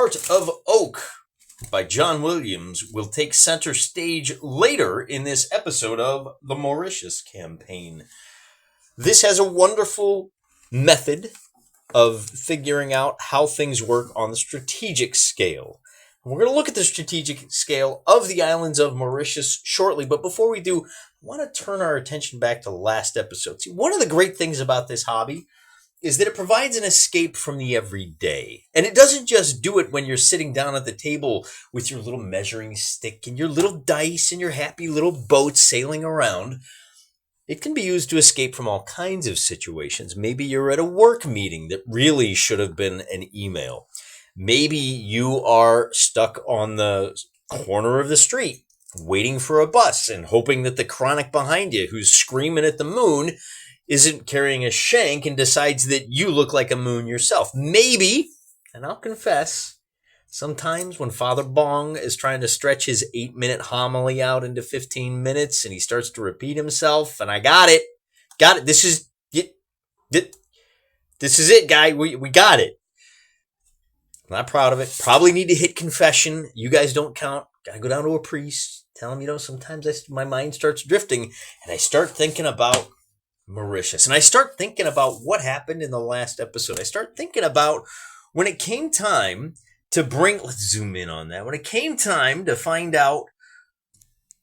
Heart of Oak by John Williams will take center stage later in this episode of the Mauritius campaign. This has a wonderful method of figuring out how things work on the strategic scale. We're going to look at the strategic scale of the islands of Mauritius shortly, but before we do, I want to turn our attention back to last episode. See, one of the great things about this hobby is that it provides an escape from the everyday. And it doesn't just do it when you're sitting down at the table with your little measuring stick and your little dice and your happy little boat sailing around. It can be used to escape from all kinds of situations. Maybe you're at a work meeting that really should have been an email. Maybe you are stuck on the corner of the street waiting for a bus and hoping that the chronic behind you who's screaming at the moon isn't carrying a shank and decides that you look like a moon yourself. Maybe, and I'll confess, sometimes when Father Bong is trying to stretch his 8-minute homily out into 15 minutes and he starts to repeat himself, and I got it. This is it. This is it, guy. We got it. I'm not proud of it. Probably need to hit confession. You guys don't count. Gotta go down to a priest. Tell him, sometimes my mind starts drifting and I start thinking about Mauritius. And I start thinking about what happened in the last episode. I start thinking about when it came time to let's zoom in on that. When it came time to find out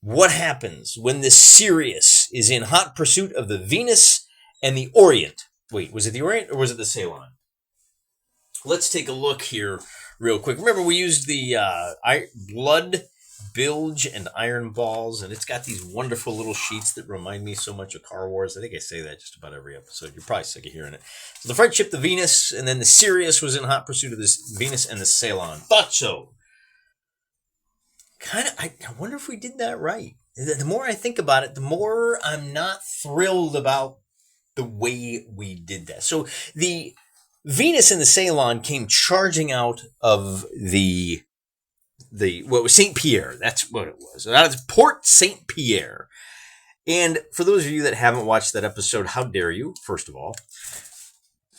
what happens when the Sirius is in hot pursuit of the Venus and the Orient. Wait, was it the Orient or was it the Ceylon? Let's take a look here real quick. Remember, we used the blood, bilge, and iron balls, and it's got these wonderful little sheets that remind me so much of Car Wars. I think I say that just about every episode. You're probably sick of hearing it. So the French ship, the Venus, and then the Sirius was in hot pursuit of this Venus and the Ceylon. Thought so. I wonder if we did that right. The more I think about it, the more I'm not thrilled about the way we did that. So the Venus and the Ceylon came charging out of the what was St. Pierre. That's what it was. That is Port St. Pierre. And for those of you that haven't watched that episode, how dare you, first of all.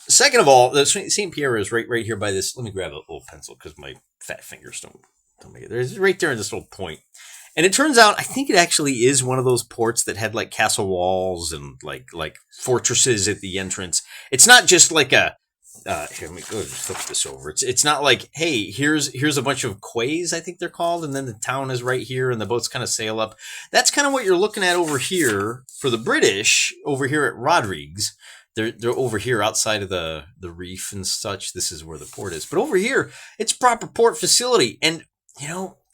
Second of all, the St. Pierre is right here by this. Let me grab a little pencil because my fat fingers don't make it. It's right there in this little point. And it turns out, I think it actually is one of those ports that had like castle walls and like fortresses at the entrance. It's not just like a here, let me go flip this over. It's not like, hey, here's a bunch of quays, I think they're called, and then the town is right here and the boats kind of sail up. That's kind of what you're looking at over here for the British over here at Rodrigues. They're over here outside of the reef and such. This is where the port is. But over here, it's proper port facility. And,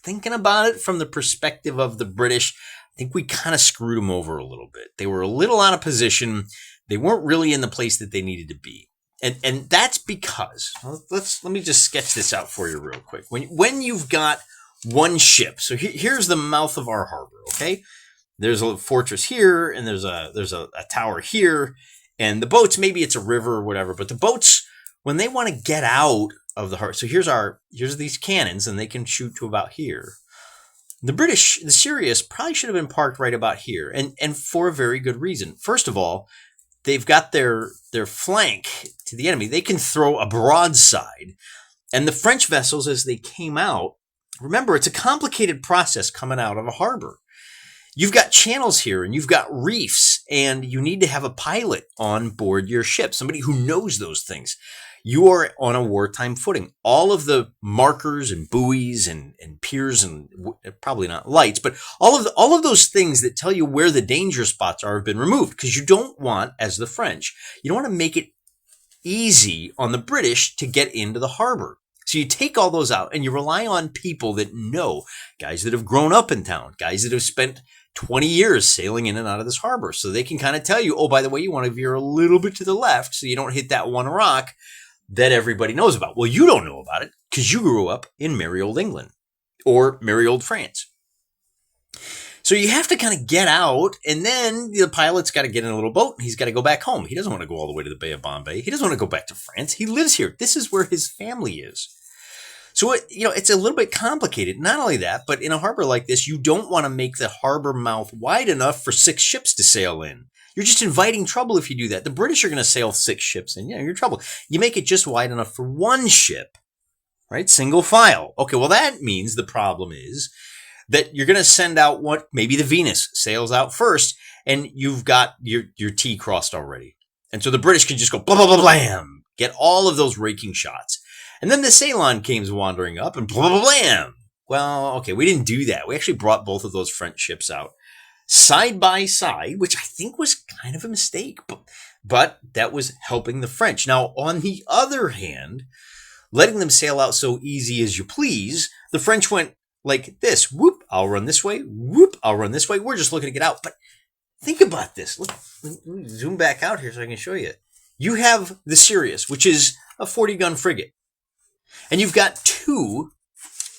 thinking about it from the perspective of the British, I think we kind of screwed them over a little bit. They were a little out of position. They weren't really in the place that they needed to be. And that's because, let me just sketch this out for you real quick. When you've got one ship, so here's the mouth of our harbor, okay? There's a fortress here, and there's a tower here, and the boats, maybe it's a river or whatever, but the boats, when they want to get out of the harbor, so here's these cannons, and they can shoot to about here. The Sirius probably should have been parked right about here, and for a very good reason. First of all, they've got their flank to the enemy. They can throw a broadside. And the French vessels, as they came out, remember, it's a complicated process coming out of a harbor. You've got channels here, and you've got reefs, and you need to have a pilot on board your ship, somebody who knows those things. You are on a wartime footing. All of the markers and buoys and piers and probably not lights, but all of those things that tell you where the danger spots are have been removed because you don't want, as the French, you don't want to make it easy on the British to get into the harbor. So you take all those out and you rely on people that know, guys that have grown up in town, guys that have spent 20 years sailing in and out of this harbor. So they can kind of tell you, oh, by the way, you want to veer a little bit to the left so you don't hit that one rock that everybody knows about. Well, you don't know about it because you grew up in merry old England or merry old France. So you have to kind of get out, and then the pilot's got to get in a little boat, and he's got to go back home. He doesn't want to go all the way to the Bay of Bombay. He doesn't want to go back to France. He lives here. This is where his family is. So, it's a little bit complicated. Not only that, but in a harbor like this, you don't want to make the harbor mouth wide enough for 6 ships to sail in. You're just inviting trouble if you do that. The British are going to sail 6 ships in. You're in trouble. You make it just wide enough for one ship right? Single file. Okay, well, that means the problem is that you're going to send out maybe the Venus sails out first, and you've got your T crossed already. And so the British can just go blah, blah, blah, blam, get all of those raking shots. And then the Ceylon came wandering up and blah, blah, blam. Well, okay, we didn't do that. We actually brought both of those French ships out side by side, which I think was kind of a mistake, but that was helping the French. Now, on the other hand, letting them sail out so easy as you please, the French went like this. Whoop, I'll run this way. Whoop, I'll run this way. We're just looking to get out. But think about this. Let me zoom back out here so I can show you. You have the Sirius, which is a 40-gun frigate. And you've got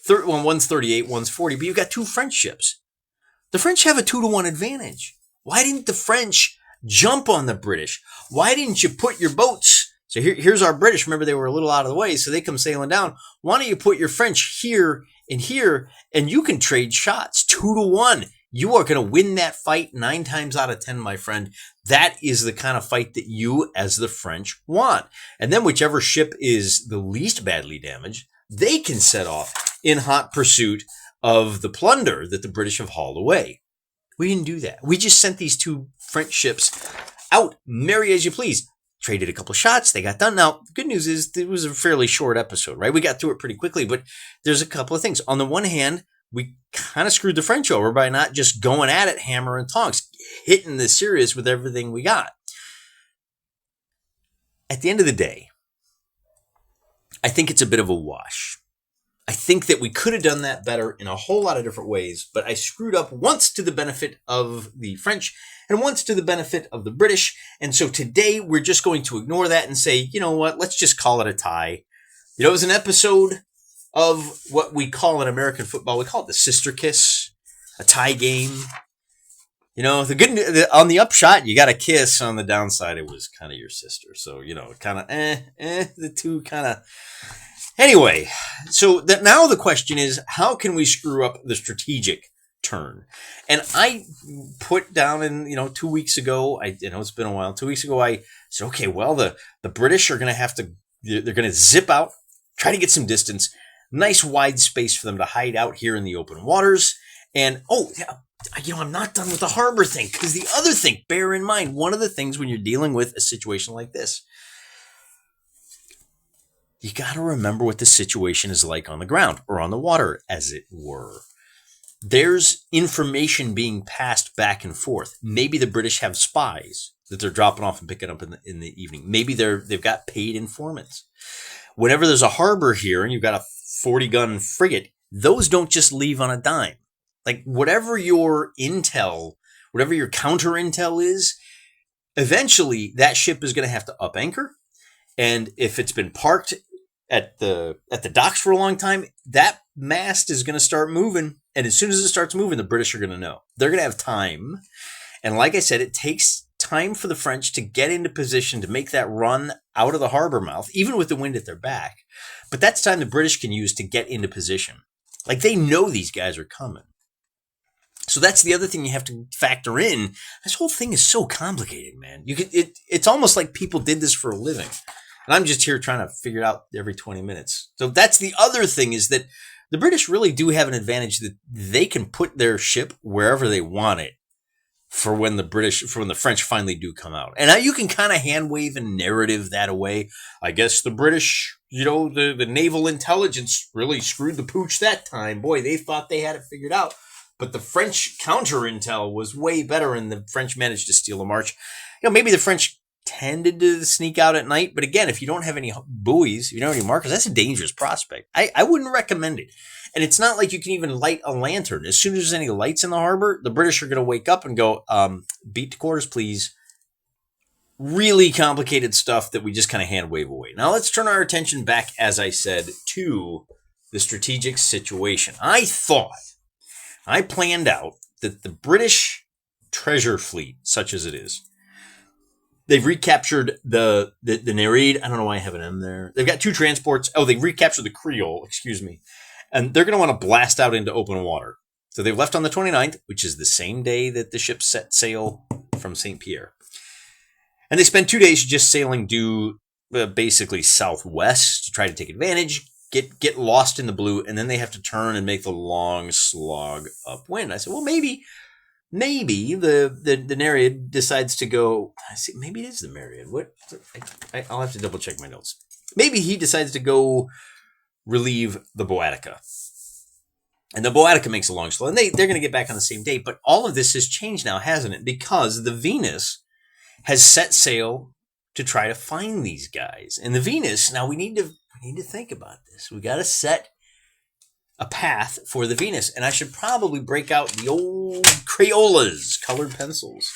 one's 38, one's 40, but you've got two French ships. The French have a 2-to-1 advantage. Why didn't the French jump on the British? Why didn't you put your boats? So here's our British. Remember, they were a little out of the way, so they come sailing down. Why don't you put your French here, and you can trade shots 2-to-1. You are going to win that fight 9 times out of 10, my friend. That is the kind of fight that you, as the French, want. And then whichever ship is the least badly damaged, they can set off in hot pursuit of the plunder that the British have hauled away. We didn't do that. We just sent these two French ships out, merry as you please. Traded a couple shots. They got done. Now, the good news is it was a fairly short episode, right? We got through it pretty quickly, but there's a couple of things. On the one hand, we kind of screwed the French over by not just going at it hammer and tongs, hitting the Sirius with everything we got. At the end of the day, I think it's a bit of a wash. I think that we could have done that better in a whole lot of different ways, but I screwed up once to the benefit of the French and once to the benefit of the British. And so today we're just going to ignore that and say, you know what, let's just call it a tie. You know, it was an episode of what we call in American football, we call it the sister kiss, a tie game. You know, on the upshot, you got a kiss. On the downside, it was kind of your sister. So, you know, kind of, the two kind of. Anyway, so that now the question is, how can we screw up the strategic turn? And I put down 2 weeks ago, it's been a while, 2 weeks ago, I said, okay, well, the British are going to they're going to zip out, try to get some distance, nice wide space for them to hide out here in the open waters. And, I'm not done with the harbor thing, because the other thing, bear in mind, one of the things when you're dealing with a situation like this, you got to remember what the situation is like on the ground or on the water, as it were. There's information being passed back and forth. Maybe the British have spies that they're dropping off and picking up in the evening. Maybe they've got paid informants. Whenever there's a harbor here and you've got a 40-gun frigate, those don't just leave on a dime. Like whatever your intel, whatever your counter intel is, eventually that ship is going to have to up anchor. And if it's been parked at the docks for a long time, that mast is going to start moving. And as soon as it starts moving, the British are going to know. They're going to have time. And like I said, it takes time for the French to get into position to make that run out of the harbor mouth, even with the wind at their back. But that's time the British can use to get into position. Like they know these guys are coming. So that's the other thing you have to factor in. This whole thing is so complicated, man. It's almost like people did this for a living. And I'm just here trying to figure it out every 20 minutes. So that's the other thing, is that the British really do have an advantage that they can put their ship wherever they want it for when the French finally do come out. And now you can kind of hand wave and narrative that away. I guess the British, the naval intelligence really screwed the pooch that time. Boy, they thought they had it figured out. But the French counter intel was way better, and the French managed to steal a march. Maybe the French tended to sneak out at night, but again, if you don't have any buoys, you don't have any markers, that's a dangerous prospect. I wouldn't recommend it. And it's not like you can even light a lantern. As soon as there's any lights in the harbor, the British are going to wake up and go, beat to quarters, please. Really complicated stuff that we just kind of hand wave away. Now let's turn our attention back, as I said, to the strategic situation. I planned out that the British treasure fleet, such as it is, they've recaptured the Nereid. I don't know why I have an M there. They've got two transports. Oh, they recaptured the Creole, excuse me. And they're going to want to blast out into open water. So they've left on the 29th, which is the same day that the ship set sail from St. Pierre. And they spent 2 days just sailing due basically southwest to try to take advantage, get lost in the blue, and then they have to turn and make the long slog upwind. I said, well, maybe the Nereid decides to go. I see, maybe it is the Nereid. What? I'll have to double check my notes. Maybe he decides to go relieve the Boetica. And the Boetica makes a long slog, and they're going to get back on the same day. But all of this has changed now, hasn't it? Because the Venus has set sail to try to find these guys. And the Venus, now we need to think about this. We got to set a path for the Venus. And I should probably break out the old Crayolas, colored pencils.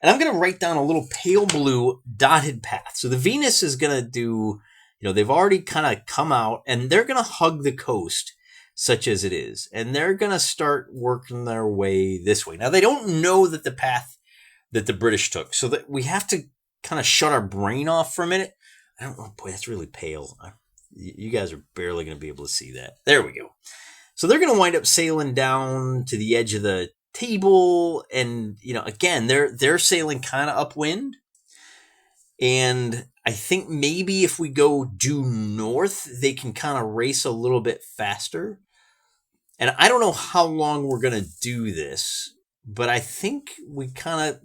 And I'm going to write down a little pale blue dotted path. So the Venus is going to do, they've already kind of come out, and they're going to hug the coast, such as it is. And they're going to start working their way this way. Now, they don't know that the path that the British took. So that we have to kind of shut our brain off for a minute. I don't know. Boy, that's really pale. You guys are barely going to be able to see that. There we go. So they're going to wind up sailing down to the edge of the table. And, again, they're sailing kind of upwind. And I think maybe if we go due north, they can kind of race a little bit faster. And I don't know how long we're going to do this, but I think we kind of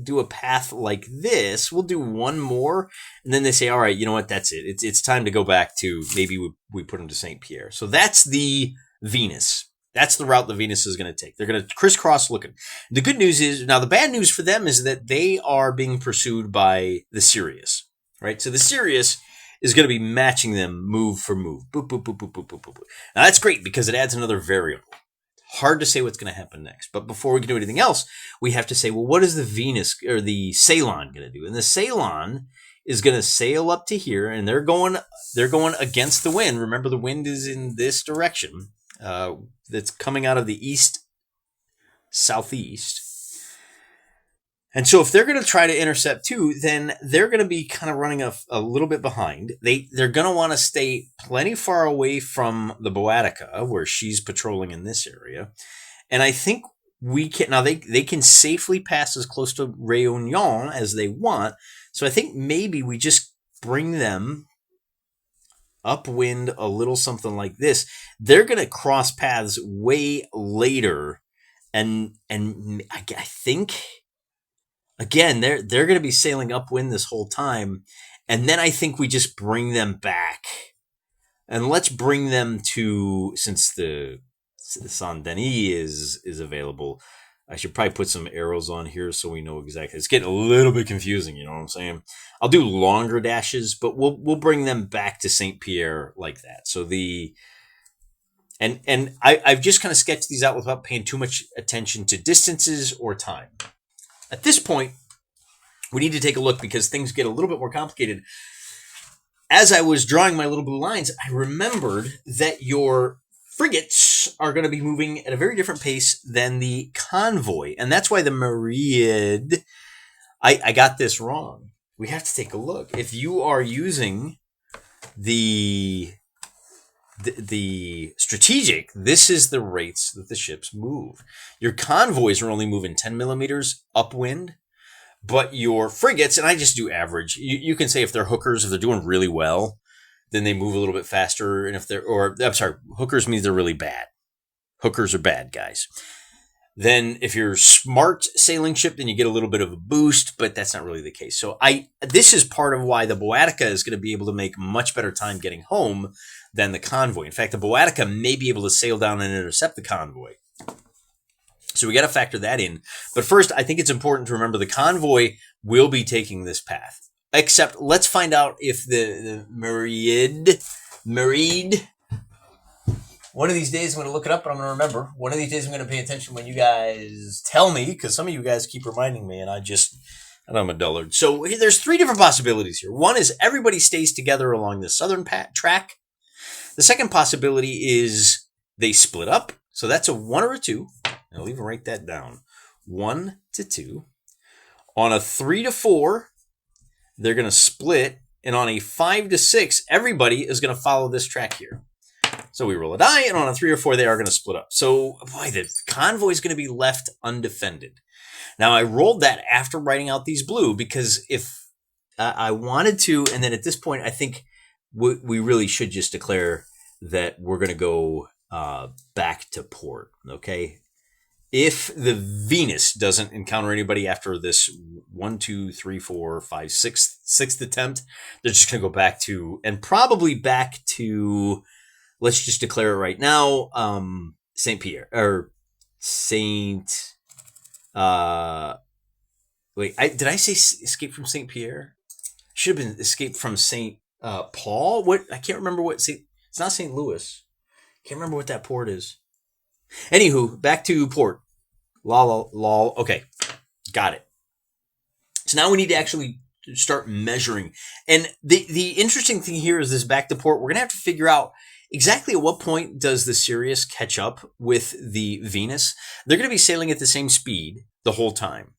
do a path like this. We'll do one more, and then they say, all right, you know what? That's it. It's time to go back to, maybe we put them to St. Pierre. So that's the Venus. That's the route the Venus is going to take. They're going to crisscross looking. The good news is, now the bad news for them is that they are being pursued by the Sirius, right? So the Sirius is going to be matching them move for move. Boop, boop, boop, boop, boop, boop, boop. Now that's great because it adds another variable. Hard to say what's going to happen next. But before we can do anything else, we have to say, well, what is the Venus or the Ceylon going to do? And the Ceylon is going to sail up to here, and they're going against the wind. Remember, the wind is in this direction. That's coming out of the east-southeast. And so if they're going to try to intercept too, then they're going to be kind of running a little bit behind. They're going to want to stay plenty far away from the Boetica, where she's patrolling in this area. And I think we can, now they can safely pass as close to Réunion as they want. So I think maybe we just bring them upwind a little, something like this. They're going to cross paths way later. And I think, again, they're going to be sailing upwind this whole time. And then I think we just bring them back. And let's bring them to, since the Saint Denis is available, I should probably put some arrows on here so we know exactly. It's getting a little bit confusing, you know what I'm saying? I'll do longer dashes, but we'll bring them back to St. Pierre like that. So I've just kind of sketched these out without paying too much attention to distances or time. At this point, we need to take a look because things get a little bit more complicated. As I was drawing my little blue lines, I remembered that your frigates are going to be moving at a very different pace than the convoy. And that's why the Myriad, I got this wrong. We have to take a look. If you are using the strategic, this is the rates that the ships move. Your convoys are only moving 10 millimeters upwind, but your frigates, and I just do average. You can say if they're hookers, if they're doing really well, then they move a little bit faster. And if hookers means they're really bad. Hookers are bad guys. Then if you're smart sailing ship, then you get a little bit of a boost, but that's not really the case. So this is part of why the Boetica is going to be able to make much better time getting home than the convoy. In fact, the Boetica may be able to sail down and intercept the convoy. So we got to factor that in. But first, I think it's important to remember the convoy will be taking this path. Except, let's find out if the Myriad, one of these days I'm going to look it up, but I'm going to remember. One of these days I'm going to pay attention when you guys tell me, because some of you guys keep reminding me, and I'm a dullard. So there's three different possibilities here. One is everybody stays together along the southern track. The second possibility is they split up. So that's a 1 or a 2. I'll even write that down. 1 to 2. On a 3 to 4, they're going to split. And on a 5 to 6, everybody is going to follow this track here. So we roll a die, and on a 3 or 4, they are going to split up. So, boy, the convoy is going to be left undefended. Now, I rolled that after writing out these blue, because if I wanted to, and then at this point, I think we really should just declare that we're going to go back to port. Okay. If the Venus doesn't encounter anybody after this 1, 2, 3, 4, 5, sixth attempt, they're just going to go back to, and probably back to, let's just declare it right now, Saint Pierre or Saint. Did I say escape from Saint Pierre? Should have been escape from Saint Paul. What, I can't remember what Saint. It's not Saint Louis. Can't remember what that port is. Anywho, back to port. Lol. Okay, got it. So now we need to actually start measuring. And the interesting thing here is this back to port. We're gonna have to figure out exactly at what point does the Sirius catch up with the Venus. They're gonna be sailing at the same speed the whole time.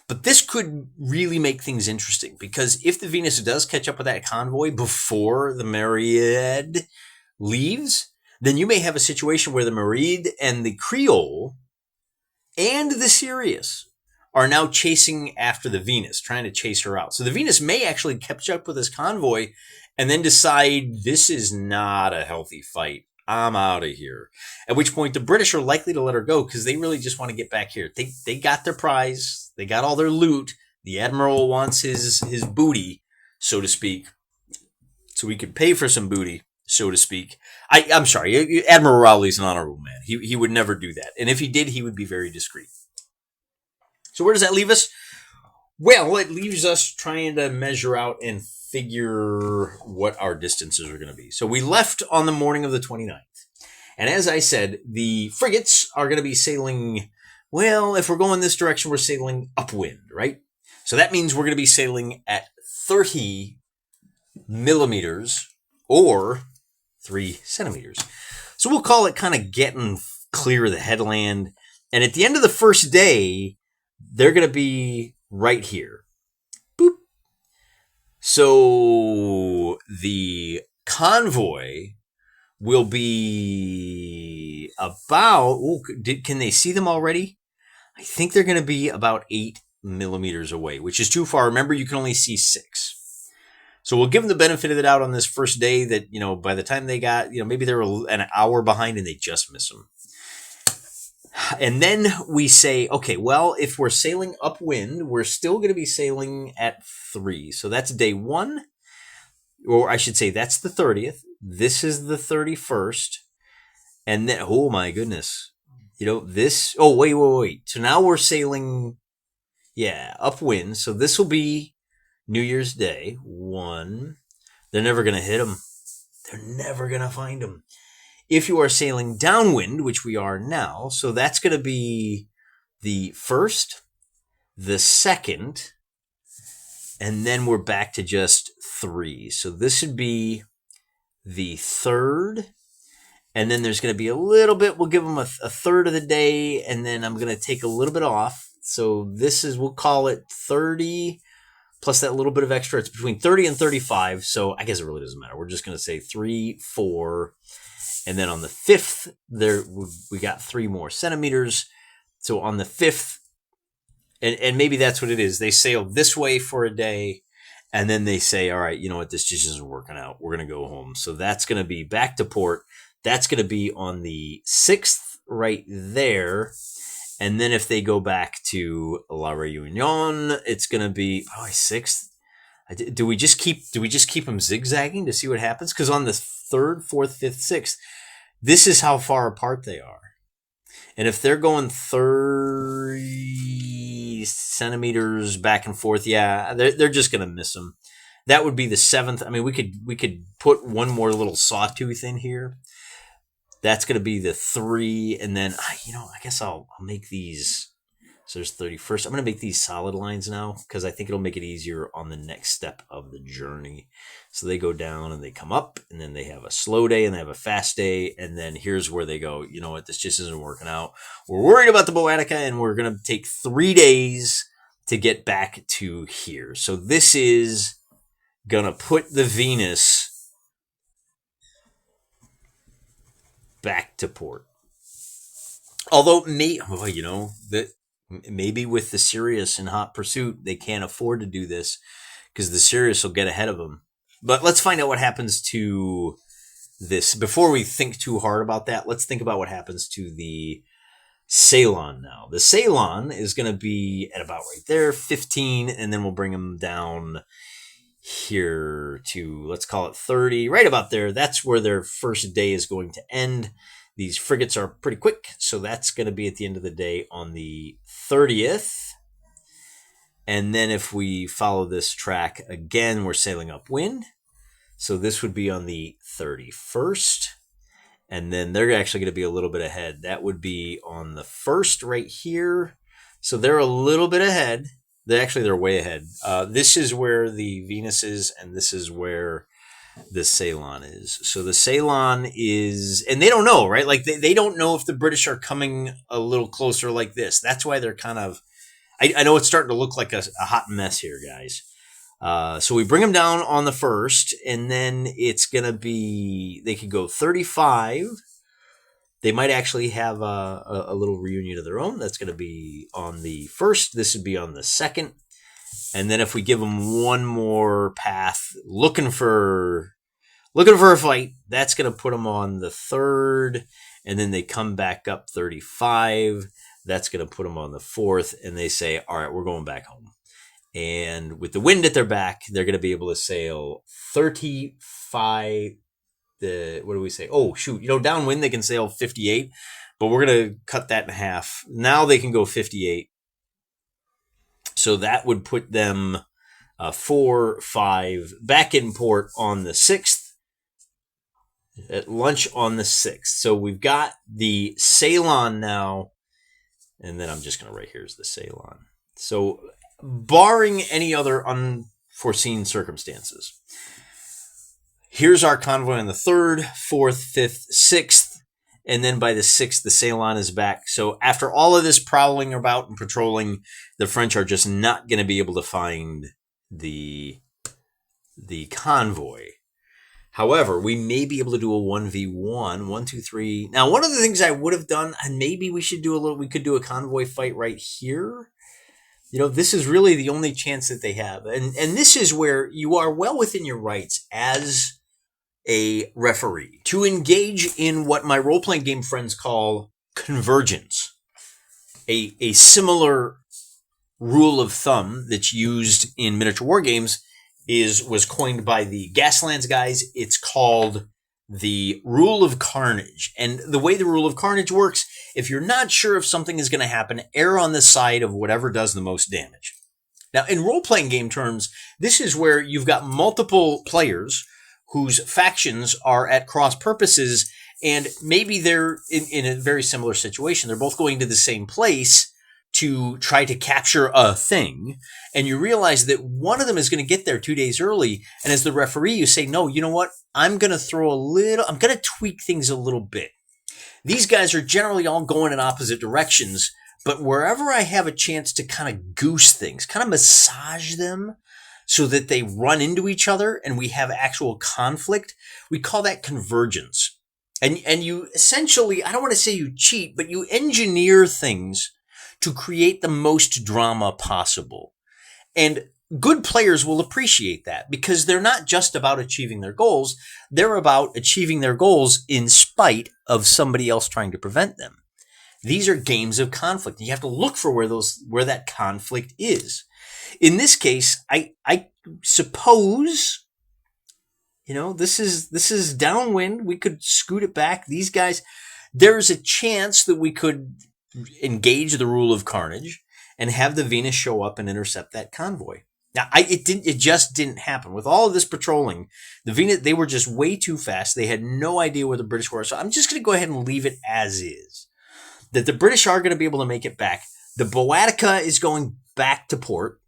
But this could really make things interesting because if the Venus does catch up with that convoy before the Myriad leaves, then you may have a situation where the Myriad and the Creole and the Sirius are now chasing after the Venus, trying to chase her out. So the Venus may actually catch up with this convoy and then decide this is not a healthy fight. I'm out of here. At which point the British are likely to let her go because they really just want to get back here. They got their prize. They got all their loot. The Admiral wants his booty, so to speak. So we could pay for some booty, so to speak. I'm sorry. Admiral Rowley's an honorable man. He would never do that. And if he did, he would be very discreet. So where does that leave us? Well, it leaves us trying to measure out and figure what our distances are going to be. So we left on the morning of the 29th. And as I said, the frigates are going to be sailing, well, if we're going this direction, we're sailing upwind, right? So that means we're going to be sailing at 30 millimeters or 3 centimeters. So we'll call it kind of getting clear of the headland. And at the end of the first day, they're going to be right here. Boop. So the convoy will be about, can they see them already? I think they're going to be about 8 millimeters away, which is too far. Remember, you can only see 6. So we'll give them the benefit of the doubt on this first day that, by the time they got, maybe they were an hour behind and they just miss them. And then we say, okay, well, if we're sailing upwind, we're still going to be sailing at 3. So that's day 1, or I should say that's the 30th. This is the 31st. And then, oh my goodness, this, oh, wait. So now we're sailing, upwind. So this will be New Year's Day 1. They're never going to hit them. They're never going to find them. If you are sailing downwind, which we are now, so that's going to be the 1st, the 2nd, and then we're back to just 3. So this would be the 3rd, and then there's going to be a little bit, we'll give them a third of the day, and then I'm going to take a little bit off. So this is, we'll call it 30, plus that little bit of extra. It's between 30 and 35, so I guess it really doesn't matter. We're just going to say 3, 4, and then on the 5th, there we got 3 more centimeters. So on the 5th, and maybe that's what it is. They sail this way for a day, and then they say, all right, you know what, this just isn't working out. We're going to go home. So that's going to be back to port. That's going to be on the 6th right there. And then if they go back to La Réunion, it's going to be 6th. Do we just keep them zigzagging to see what happens? Because on the 3rd, 4th, 5th, 6th, this is how far apart they are. And if they're going 30 centimeters back and forth, they're just going to miss them. That would be the 7th. I mean, we could put one more little sawtooth in here. That's going to be the 3. And then, I guess I'll make these. So there's 31st. I'm going to make these solid lines now because I think it'll make it easier on the next step of the journey. So they go down and they come up, and then they have a slow day and they have a fast day. And then here's where they go, you know what, this just isn't working out. We're worried about the Boetica, and we're going to take 3 days to get back to here. So this is going to put the Venus back to port. Although, maybe with the Sirius in hot pursuit, they can't afford to do this because the Sirius will get ahead of them. But let's find out what happens to this. Before we think too hard about that, let's think about what happens to the Ceylon now. The Ceylon is going to be at about right there, 15, and then we'll bring them down here to, let's call it 30, right about there. That's where their first day is going to end. These frigates are pretty quick, so that's going to be at the end of the day on the 30th. And then if we follow this track again, we're sailing upwind. So this would be on the 31st. And then they're actually going to be a little bit ahead. That would be on the 1st right here. So they're a little bit ahead. They're way ahead. This is where the Venus is, and this is where the Ceylon is. So the Ceylon is, and they don't know, right? Like they don't know if the British are coming a little closer like this. That's why they're kind of, I know it's starting to look like a hot mess here, guys. So we bring them down on the 1st, and then it's going to be, they could go 35. They might actually have a little reunion of their own. That's going to be on the 1st. This would be on the 2nd. And then if we give them one more path, looking for a fight, that's going to put them on the 3rd. And then they come back up 35. That's going to put them on the 4th. And they say, all right, we're going back home. And with the wind at their back, they're going to be able to sail 35. What do we say? Oh, shoot. Downwind, they can sail 58. But we're going to cut that in half. Now they can go 58. So that would put them 4, 5, back in port on the 6th. At lunch on the 6th. So we've got the Ceylon now. And then I'm just going to write here's the Ceylon. So barring any other unforeseen circumstances, here's our convoy on the 3rd, 4th, 5th, 6th. And then by the 6th, the Ceylon is back. So after all of this prowling about and patrolling, the French are just not going to be able to find the convoy. However, we may be able to do a 1v1, 1, 2, 3. Now, one of the things I would have done, and maybe we could do a convoy fight right here. This is really the only chance that they have. And this is where you are well within your rights as a referee to engage in what my role-playing game friends call convergence. A similar rule of thumb that's used in miniature war games was coined by the Gaslands guys. It's called the rule of carnage. And the way the rule of carnage works, if you're not sure if something is going to happen, err on the side of whatever does the most damage. Now, in role-playing game terms, this is where you've got multiple players whose factions are at cross purposes, and maybe they're in a very similar situation. They're both going to the same place to try to capture a thing, and you realize that one of them is going to get there 2 days early, and as the referee, you say, no, you know what? I'm going to tweak things a little bit. These guys are generally all going in opposite directions, but wherever I have a chance to kind of goose things, kind of massage them so that they run into each other and we have actual conflict, we call that convergence. And you essentially, I don't want to say you cheat, but you engineer things to create the most drama possible. And good players will appreciate that because they're not just about achieving their goals. They're about achieving their goals in spite of somebody else trying to prevent them. These are games of conflict. You have to look for where that conflict is. In this case, I suppose, this is downwind. We could scoot it back. These guys, there's a chance that we could engage the rule of carnage and have the Venus show up and intercept that convoy. Now, it just didn't happen. With all of this patrolling, the Venus, they were just way too fast. They had no idea where the British were. So I'm just going to go ahead and leave it as is. That the British are going to be able to make it back. The Boatica is going back to port.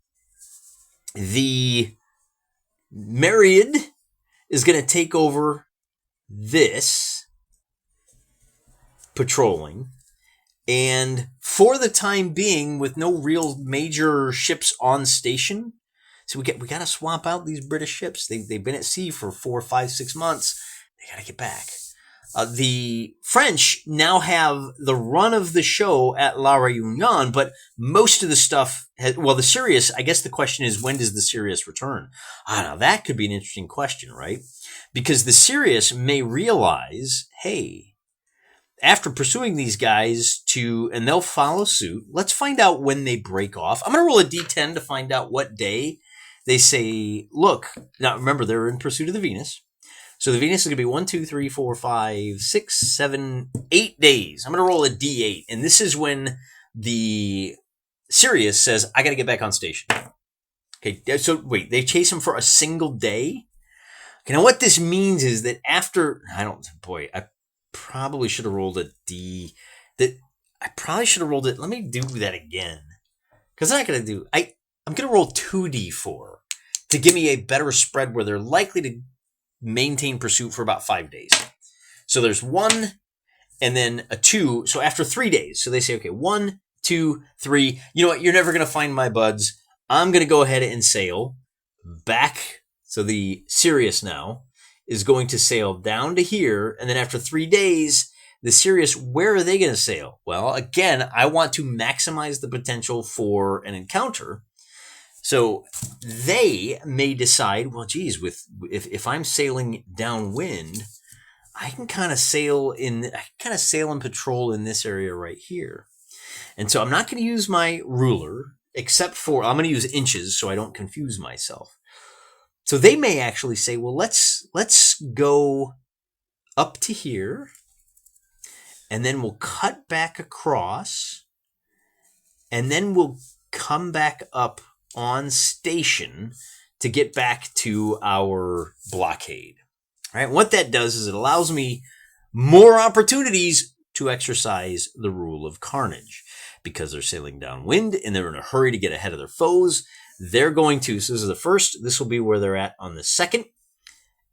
The Myriad is going to take over this patrolling. And for the time being, with no real major ships on station, so we got to swap out these British ships. They've been at sea for 4, 5, 6 months. They got to get back. The French now have the run of the show at La Réunion, but most of the stuff, the Sirius, I guess the question is, when does the Sirius return? Now that could be an interesting question, right? Because the Sirius may realize, hey, after pursuing these guys and they'll follow suit, let's find out when they break off. I'm going to roll a D10 to find out what day they say, look, now remember, they're in pursuit of the Venus. So the Venus is going to be 1, 2, 3, 4, 5, 6, 7, 8 days. I'm going to roll a D8. And this is when the Sirius says, I got to get back on station. Okay, so wait, they chase him for a single day? Okay, now what this means is that after, I probably should have rolled a D. I probably should have rolled it. Let me do that again. Because I'm not going to do, I'm going to roll 2D4 to give me a better spread where they're likely to maintain pursuit for about 5 days. So there's 1 and then a 2. So after 3 days, so they say, okay, 1, 2, 3. You know what? You're never going to find my buds. I'm going to go ahead and sail back. So the Sirius now is going to sail down to here. And then after 3 days, the Sirius, where are they going to sail? Well, again, I want to maximize the potential for an encounter. So they may decide, well, geez, if I'm sailing downwind, I can kind of sail and patrol in this area right here. And so I'm not going to use my ruler, except for I'm going to use inches so I don't confuse myself. So they may actually say, well, let's go up to here, and then we'll cut back across, and then we'll come back up on station to get back to our blockade. All right, what that does is it allows me more opportunities to exercise the rule of carnage, because they're sailing downwind and they're in a hurry to get ahead of their foes. They're going to, so this is the first, this will be where they're at on the second,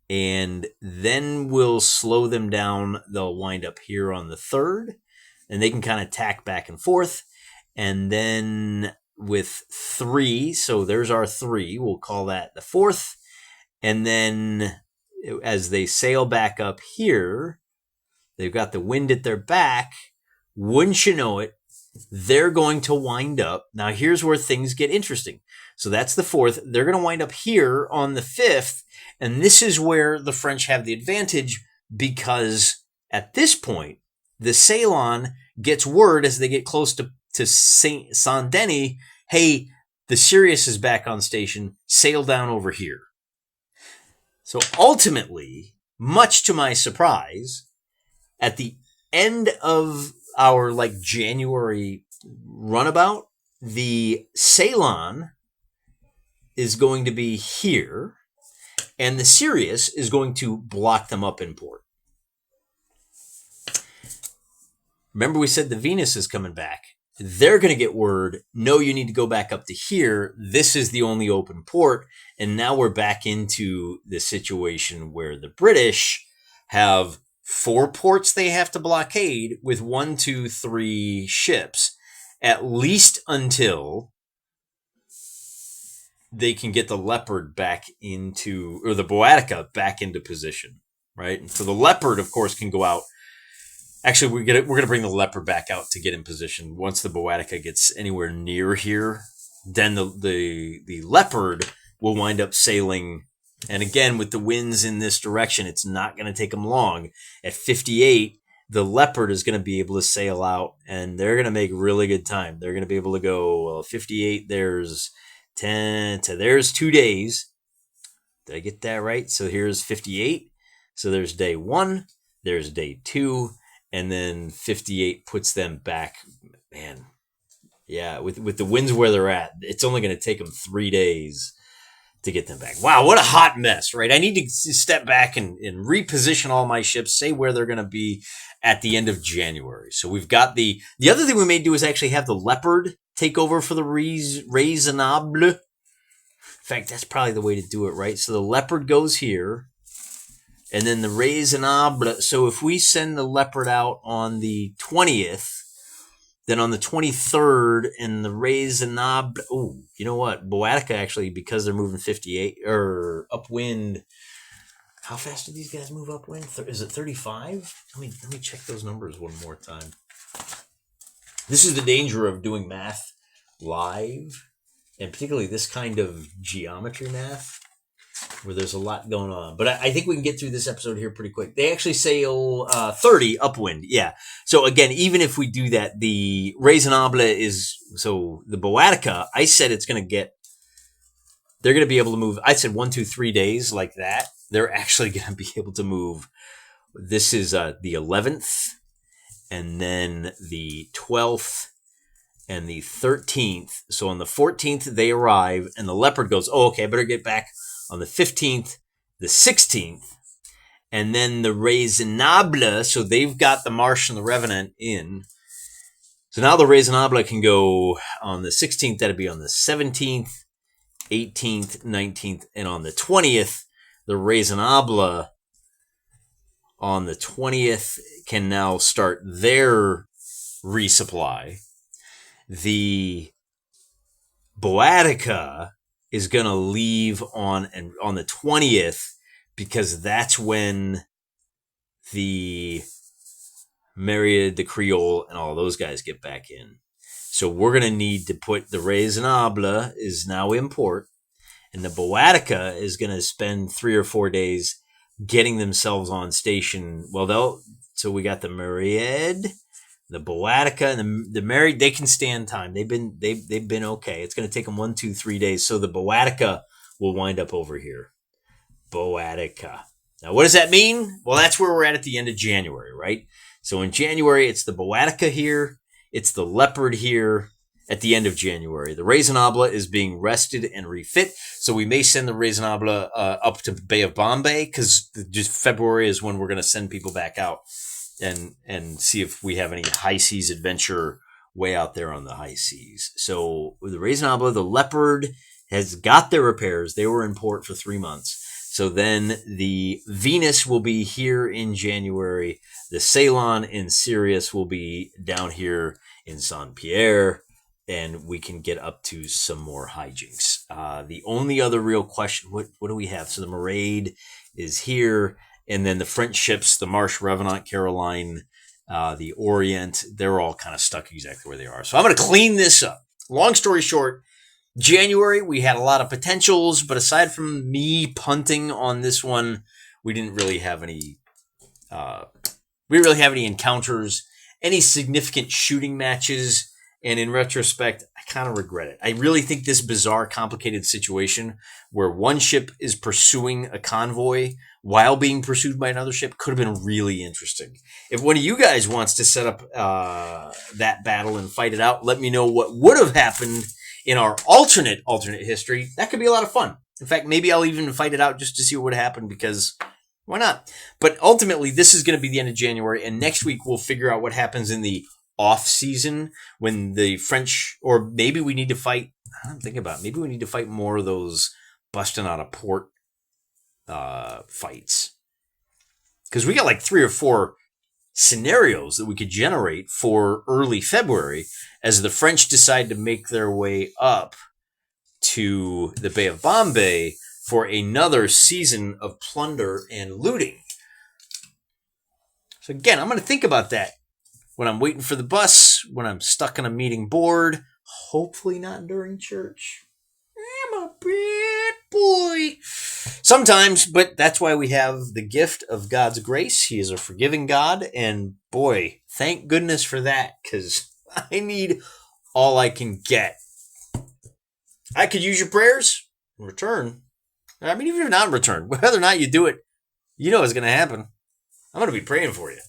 and then we'll slow them down. They'll wind up here on the third, and they can kind of tack back and forth. And then with 3, so there's our 3, we'll call that the fourth. And then as they sail back up here, they've got the wind at their back. Wouldn't you know it, they're going to wind up. Now here's where things get interesting. So that's the fourth. They're going to wind up here on the 5th. And this is where the French have the advantage, because at this point, the Ceylon gets word as they get close to Saint Denis, hey, the Sirius is back on station, sail down over here. So ultimately, much to my surprise, at the end of our January runabout, the Ceylon is going to be here, and the Sirius is going to block them up in port. Remember, we said the Venus is coming back. They're going to get word, no, you need to go back up to here. This is the only open port. And now we're back into the situation where the British have 4 ports they have to blockade with 1, 2, 3 ships, at least until they can get the Leopard back into, or the Boetica back into position, right? And so the Leopard, of course, can go out. Actually, we're gonna bring the Leopard back out to get in position. Once the Boetica gets anywhere near here, then the Leopard will wind up sailing. And again, with the winds in this direction, it's not going to take them long. At 58, the Leopard is going to be able to sail out, and they're going to make really good time. They're going to be able to go, well, 58, there's 10 to there's 2 days. Did I get that right? So here's 58. So there's day 1, there's day 2, and then 58 puts them back. Man, yeah, with the winds where they're at, it's only going to take them 3 days to get them back. Wow, what a hot mess, right? I need to step back and reposition all my ships, say where they're going to be at the end of January. So we've got the other thing we may do is actually have the Leopard take over for the Raisonnable. In fact, that's probably the way to do it, right? So the Leopard goes here, and then the Raisonnable. So if we send the Leopard out on the 20th, then on the 23rd, and the Raisonnable, oh, you know what? Boetica actually, because they're moving 58 or upwind, How fast do these guys move upwind? Is it 35? Let me check those numbers one more time. This is the danger of doing math live, and particularly this kind of geometry math, where there's a lot going on. But I think we can get through this episode here pretty quick. They actually sail 30 upwind. Yeah. So again, even if we do that, the Raisonnable is, so the Boatica, I said it's going to get, they're going to be able to move, I said 1, 2, 3 days like that. They're actually going to be able to move. This is the 11th, and then the 12th, and the 13th. So on the 14th, they arrive, and the Leopard goes, oh, okay, I better get back on the 15th, the 16th, and then the Raisonnable. So they've got the Marsh and the Revenant in. So now the Raisonnable can go on the 16th. That'd be on the 17th, 18th, 19th, and on the 20th, the Raisonnable on the 20th can now start their resupply. The Boatica is going to leave on the 20th, because that's when the Myriad, the Creole, and all those guys get back in. So we're going to need to put the Raisonnable is now in port, and the Boatica is going to spend 3 or 4 days getting themselves on station. Well, so we got the Myriad, the Boatica, and the Myriad. They can stand time. They've been okay. It's going to take them 1, 2, 3 days. So the Boatica will wind up over here. Boatica. Now, what does that mean? Well, that's where we're at the end of January, right? So in January, it's the Boatica here. It's the Leopard here at the end of January. The Raisonnable is being rested and refit. So we may send the Raisonnable up to Bay of Bombay, because just February is when we're going to send people back out and see if we have any high seas adventure way out there on the high seas. So with the Raisonnable, the Leopard has got their repairs. They were in port for 3 months. So then the Venus will be here in January. The Ceylon and Sirius will be down here in Saint Pierre, and we can get up to some more hijinks. The only other real question, what do we have? So the Marade is here, and then the French ships, the Marsh, Revenant, Caroline, the Orient, they're all kind of stuck exactly where they are. So I'm going to clean this up. Long story short, January, we had a lot of potentials, but aside from me punting on this one, we didn't really have any encounters, any significant shooting matches. And in retrospect, I kind of regret it. I really think this bizarre, complicated situation where one ship is pursuing a convoy while being pursued by another ship could have been really interesting. If one of you guys wants to set up that battle and fight it out, let me know what would have happened in our alternate history. That could be a lot of fun. In fact, maybe I'll even fight it out just to see what would happen, because why not? But ultimately, this is going to be the end of January, and next week we'll figure out what happens in the off season when the French, or maybe we need to fight, I'm thinking about it, maybe we need to fight more of those busting out of port fights. Because we got like 3 or 4 scenarios that we could generate for early February as the French decide to make their way up to the Bay of Bombay for another season of plunder and looting. So again, I'm going to think about that when I'm waiting for the bus, when I'm stuck in a meeting board, hopefully not during church. I'm a bad boy. Sometimes, but that's why we have the gift of God's grace. He is a forgiving God, and boy, thank goodness for that, because I need all I can get. I could use your prayers in return. I mean, even if not in return, whether or not you do it, you know what's going to happen. I'm going to be praying for you.